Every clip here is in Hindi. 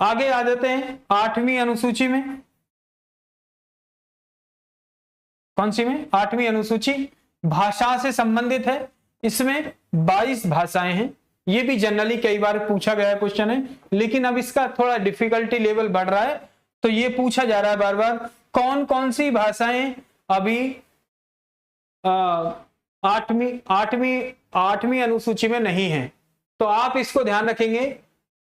आगे आ जाते हैं 8वीं अनुसूची में। कौन सी में? 8वीं अनुसूची भाषा से संबंधित है। इसमें 22 भाषाएं हैं। ये भी जनरली कई बार पूछा गया क्वेश्चन है, लेकिन अब इसका थोड़ा डिफिकल्टी लेवल बढ़ रहा है, तो ये पूछा जा रहा है बार बार कौन कौन सी भाषाएं अभी 8वीं अनुसूची में नहीं है। तो आप इसको ध्यान रखेंगे,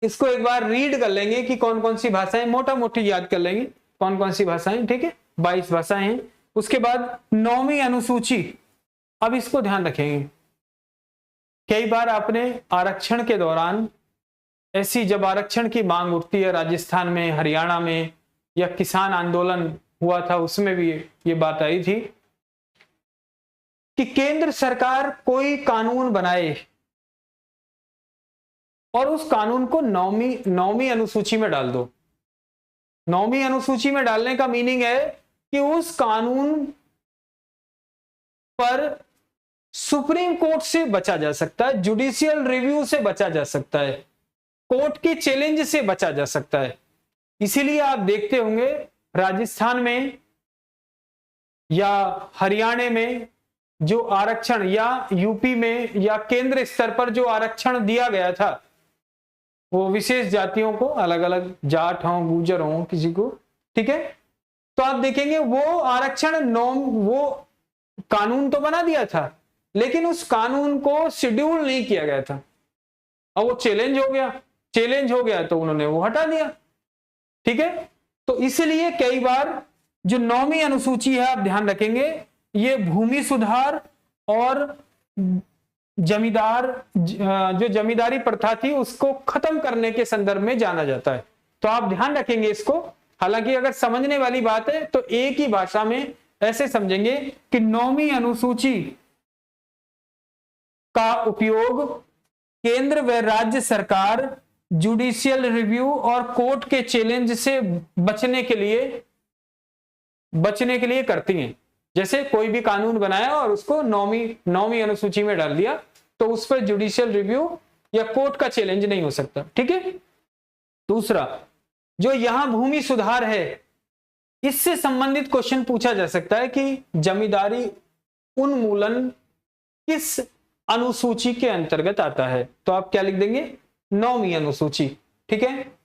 इसको एक बार रीड कर लेंगे कि कौन कौन सी भाषाएं, मोटा मोटी याद कर लेंगे कौन कौन सी भाषाएं। ठीक है, 22 भाषाएं हैं। उसके बाद 9वीं अनुसूची, अब इसको ध्यान रखेंगे। कई बार आपने आरक्षण के दौरान ऐसी, जब आरक्षण की मांग उठती है राजस्थान में, हरियाणा में, या किसान आंदोलन हुआ था उसमें भी ये बात आई थी कि केंद्र सरकार कोई कानून बनाए और उस कानून को 9वीं अनुसूची में डाल दो। 9वीं अनुसूची में डालने का मीनिंग है कि उस कानून पर सुप्रीम कोर्ट से बचा जा सकता है, जुडिशियल रिव्यू से बचा जा सकता है, कोर्ट के चैलेंज से बचा जा सकता है। इसीलिए आप देखते होंगे राजस्थान में या हरियाणा में जो आरक्षण, या यूपी में या केंद्र स्तर पर जो आरक्षण दिया गया था, वो विशेष जातियों को, अलग अलग जाट हो, गुर्जर हो, किसी को, ठीक है, तो आप देखेंगे वो आरक्षण वो कानून तो बना दिया था, लेकिन उस कानून को शेड्यूल नहीं किया गया था। अब वो चैलेंज हो गया तो उन्होंने वो हटा दिया। ठीक है, तो इसलिए कई बार जो 9वीं अनुसूची है, आप ध्यान रखेंगे, ये भूमि सुधार और जमींदार, जो जमींदारी प्रथा थी उसको खत्म करने के संदर्भ में जाना जाता है। तो आप ध्यान रखेंगे इसको। हालांकि अगर समझने वाली बात है तो एक ही भाषा में ऐसे समझेंगे कि 9वीं अनुसूची का उपयोग केंद्र व राज्य सरकार जुडिशियल रिव्यू और कोर्ट के चैलेंज से बचने के लिए करती हैं। जैसे कोई भी कानून बनाया और उसको 9वीं अनुसूची में डाल दिया, तो उस पर जुडिशियल रिव्यू या कोर्ट का चैलेंज नहीं हो सकता। ठीक है। दूसरा, जो यहां भूमि सुधार है, इससे संबंधित क्वेश्चन पूछा जा सकता है कि जमींदारी उन्मूलन किस अनुसूची के अंतर्गत आता है। तो आप क्या लिख देंगे? 9वीं अनुसूची। ठीक है,